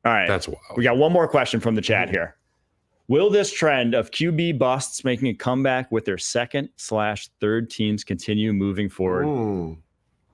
All right. That's wild. We got one more question from the chat here. Will this trend of QB busts making a comeback with their second/third teams continue moving forward?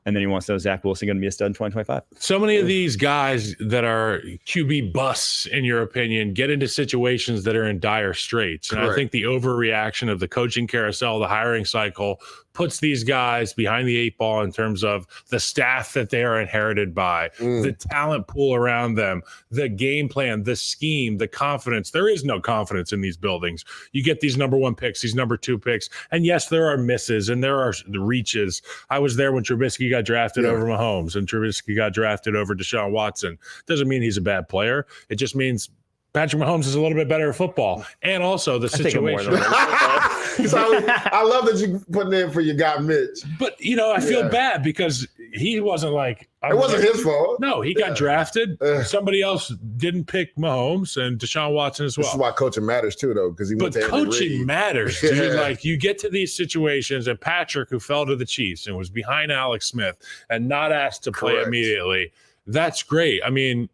And then he wants to know, Zach Wilson going to be a stud in 2025? So many of these guys that are QB busts, in your opinion, get into situations that are in dire straits. And I think the overreaction of the coaching carousel, the hiring cycle, puts these guys behind the 8 ball in terms of the staff that they are inherited by, the talent pool around them, the game plan, the scheme, the confidence. There is no confidence in these buildings. You get these number 1 picks, these number 2 picks. And yes, there are misses and there are the reaches. I was there when Trubisky got drafted over Mahomes and Trubisky got drafted over Deshaun Watson. Doesn't mean he's a bad player. It just means Patrick Mahomes is a little bit better at football. And also the situation. I love that you putting in for your guy Mitch. But, I feel bad because he wasn't like... It wasn't his fault. No, he got drafted. Somebody else didn't pick Mahomes and Deshaun Watson as well. This is why coaching matters too, though, because But coaching matters, dude. Like, you get to these situations, and Patrick, who fell to the Chiefs and was behind Alex Smith and not asked to play immediately, that's great. I mean...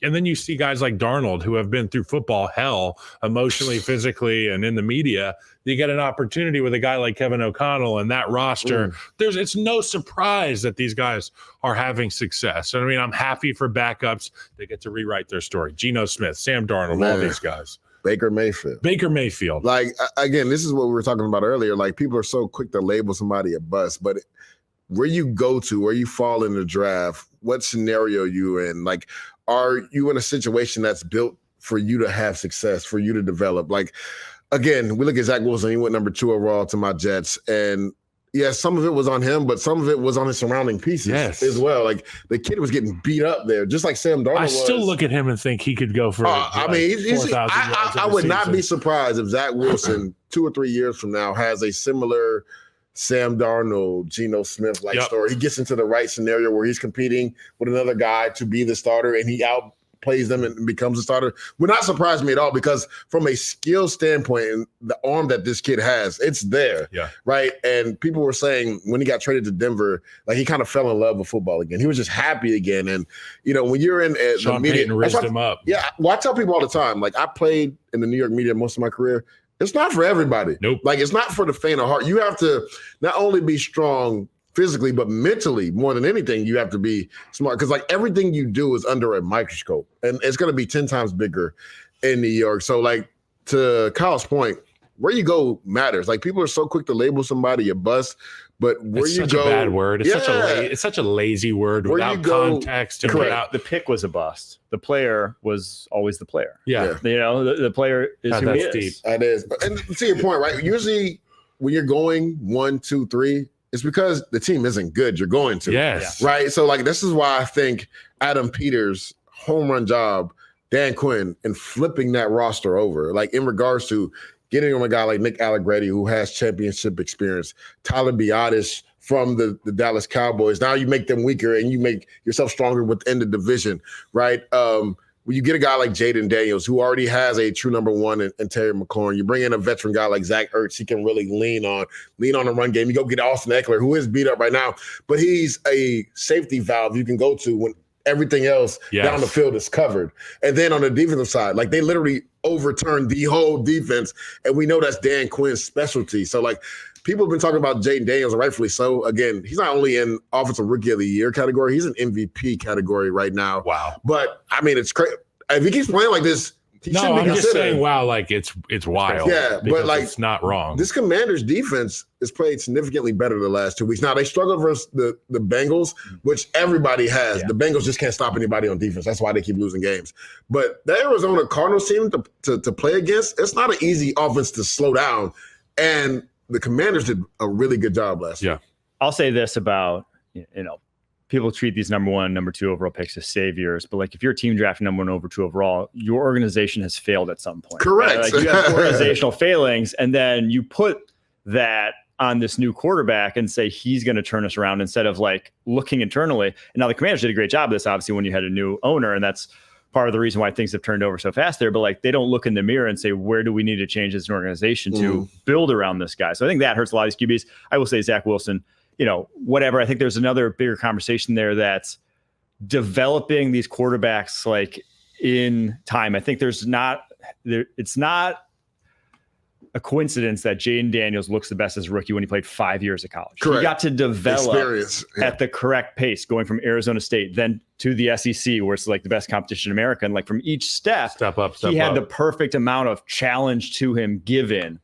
And then you see guys like Darnold who have been through football hell emotionally, physically, and in the media. You get an opportunity with a guy like Kevin O'Connell and that roster. It's no surprise that these guys are having success. I mean, I'm happy for backups. They get to rewrite their story. Geno Smith, Sam Darnold, all these guys. Baker Mayfield. Like, again, this is what we were talking about earlier. Like, people are so quick to label somebody a bust, but where you go to, where you fall in the draft, what scenario you in, like, are you in a situation that's built for you to have success, for you to develop? Like, again, we look at Zach Wilson. He went number 2 overall to my Jets. And, some of it was on him, but some of it was on his surrounding pieces as well. Like, the kid was getting beat up there, just like Sam Darnold was. I still look at him and think he could go for I would not be surprised if Zach Wilson 2 or 3 years from now has a similar Sam Darnold, Geno Smith story. He gets into the right scenario where he's competing with another guy to be the starter, and he outplays them and becomes a starter. Would not surprise me at all, because from a skill standpoint, and the arm that this kid has, it's there, right? And people were saying when he got traded to Denver, like, he kind of fell in love with football again. He was just happy again. And, when you're in the media, Payton raised him up. Yeah, well, I tell people all the time, like, I played in the New York media most of my career. It's not for everybody. Nope. Like, it's not for the faint of heart. You have to not only be strong physically, but mentally, more than anything, you have to be smart. Because, like, everything you do is under a microscope. And it's going to be 10 times bigger in New York. So, like, to Kyle's point, where you go matters. Like, people are so quick to label somebody a bust, but where it's you such go, a bad word. It's such a lazy word without context. And without the pick was a bust. The player was always the player. Yeah. The player is who he is. Deep. That is. And to your point, right? Usually when you're going 1, 2, 3, it's because the team isn't good. You're going to. Yes. Right? So, like, this is why I think Adam Peters' home run job, Dan Quinn, and flipping that roster over, like, in regards to getting on a guy like Nick Allegretti, who has championship experience, Tyler Biadasz from the Dallas Cowboys. Now you make them weaker and you make yourself stronger within the division, right? When you get a guy like Jaden Daniels, who already has a true number 1 in Terry McLaurin, you bring in a veteran guy like Zach Ertz, he can really lean on the run game. You go get Austin Eckler, who is beat up right now, but he's a safety valve you can go to when everything else down the field is covered. And then on the defensive side, like, they literally overturned the whole defense, and we know that's Dan Quinn's specialty. So, like, people have been talking about Jaden Daniels, and rightfully so. Again, he's not only in Offensive Rookie of the Year category, he's in MVP category right now. Wow. But, I mean, it's crazy. If he keeps playing like this, I'm just saying, wow, like, it's wild. Yeah, but, like, it's not wrong. This Commanders defense has played significantly better the last 2 weeks. Now, they struggled versus the Bengals, which everybody has. The Bengals just can't stop anybody on defense. That's why they keep losing games. But the Arizona Cardinals team to play against, it's not an easy offense to slow down. And the Commanders did a really good job last year. I'll say this about, people treat these number 1, number 2 overall picks as saviors, but, like, if your team drafting number 1 over 2 overall, your organization has failed at some point. Correct. Right? Like, you have organizational failings, and then you put that on this new quarterback and say he's going to turn us around instead of, like, looking internally. And now the Commanders did a great job of this, obviously, when you had a new owner, and that's part of the reason why things have turned over so fast there. But, like, they don't look in the mirror and say, where do we need to change as an organization to build around this guy? So I think that hurts a lot of these QBs. I will say Zach Wilson, whatever. I think there's another bigger conversation there that's developing these quarterbacks, like, in time. I think it's not a coincidence that Jaden Daniels looks the best as a rookie when he played 5 years of college. Correct. He got to develop Experience, at the correct pace, going from Arizona State, then to the SEC, where it's like the best competition in America. And like from each step up, he had the perfect amount of challenge to him given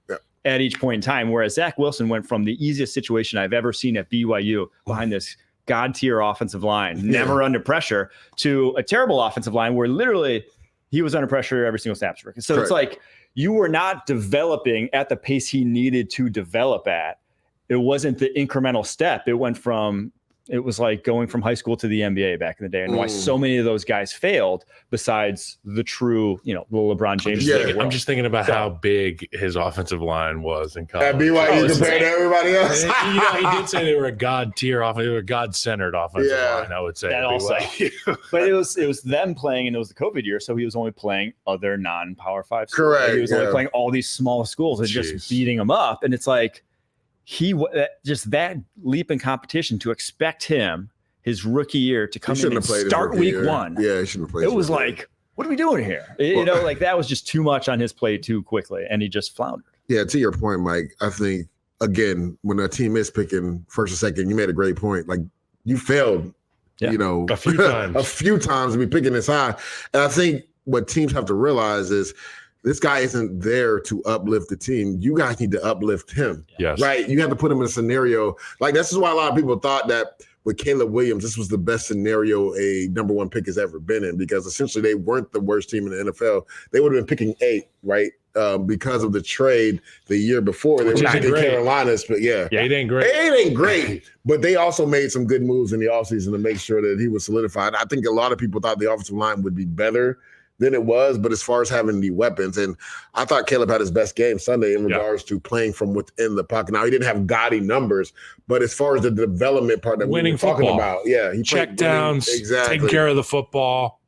at each point in time. Whereas Zach Wilson went from the easiest situation I've ever seen at BYU behind this God tier offensive line, never under pressure, to a terrible offensive line where literally he was under pressure every single snap. So it's like, you were not developing at the pace he needed to develop at. It wasn't the incremental step. It was like going from high school to the NBA back in the day, and why so many of those guys failed besides the true, the LeBron James. I'm just thinking about how big his offensive line was in college. At BYU compared to everybody else. He did say they were a God tier offense, they were a God-centered offensive line, I would say. That also. But it was them playing, and it was the COVID year, so he was only playing other non-Power 5 schools. Correct. He was only playing all these small schools and just beating them up, and it's like, just that leap in competition to expect him his rookie year to come in and start week 1. Yeah, he shouldn't have played. It was like, what are we doing here? Like that was just too much on his plate too quickly, and he just floundered. Yeah, to your point, Mike, I think, again, when a team is picking first or second, you made a great point. Like, you failed, a few times. A few times to be picking this high. And I think what teams have to realize is this guy isn't there to uplift the team. You guys need to uplift him. Yes. Right? You have to put him in a scenario. Like, this is why a lot of people thought that with Caleb Williams, this was the best scenario a number 1 pick has ever been in, because essentially they weren't the worst team in the NFL. They would have been picking 8, right? Because of the trade the year before. They were picking Carolina's, but it ain't great. It ain't great, but they also made some good moves in the offseason to make sure that he was solidified. I think a lot of people thought the offensive line would be better than it was, but as far as having the weapons, and I thought Caleb had his best game Sunday in regards to playing from within the pocket. Now, he didn't have gaudy numbers, but as far as the development part that we were talking about, he check downs, taking care of the football.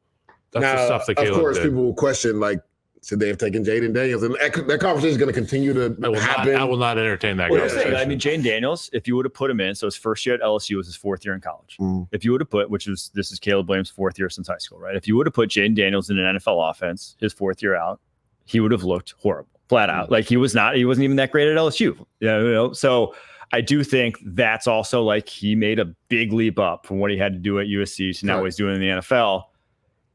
That's the stuff that Caleb did. Of course, people will question, like, should they have taken Jaden Daniels? And that conversation is going to continue to happen. I will not entertain that conversation. I mean, Jaden Daniels, if you would have put him in, so his first year at LSU was his 4th year in college. If you would have put, this is Caleb Williams' 4th year since high school, right? If you would have put Jaden Daniels in an NFL offense, his 4th year out, he would have looked horrible, flat out. Like, he wasn't even that great at LSU. So I do think that's also like, he made a big leap up from what he had to do at USC to now what he's doing in the NFL.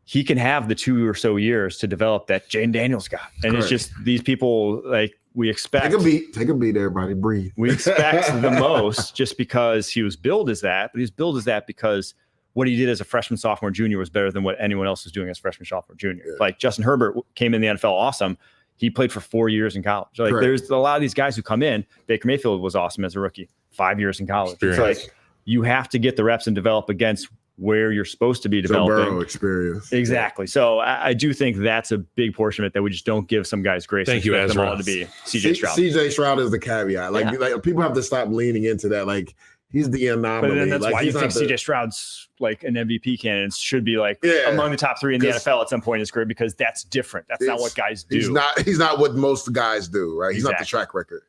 He can have the 2 or so years to develop that Jaden Daniels got. And it's just these people, like, we expect. Take a beat, everybody. Breathe. We expect the most just because he was billed as that. But he was billed as that because what he did as a freshman, sophomore, junior was better than what anyone else was doing as freshman, sophomore, junior. Yeah. Like, Justin Herbert came in the NFL awesome. He played for 4 years in college. Like, there's a lot of these guys who come in. Baker Mayfield was awesome as a rookie, 5 years in college. It's like, you have to get the reps and develop against where you're supposed to be developing. Burrow experience. Exactly. So I do think that's a big portion of it, that we just don't give some guys grace. Thank you, Ezra. Them all to be CJ Stroud. CJ Stroud is the caveat. Like people have to stop leaning into that. Like, he's the anomaly. But then that's why you think CJ Stroud's like an MVP candidate and should be like among the top 3 in the NFL at some point in his career, because that's different. That's not what guys do. He's not what most guys do, right? He's not the track record.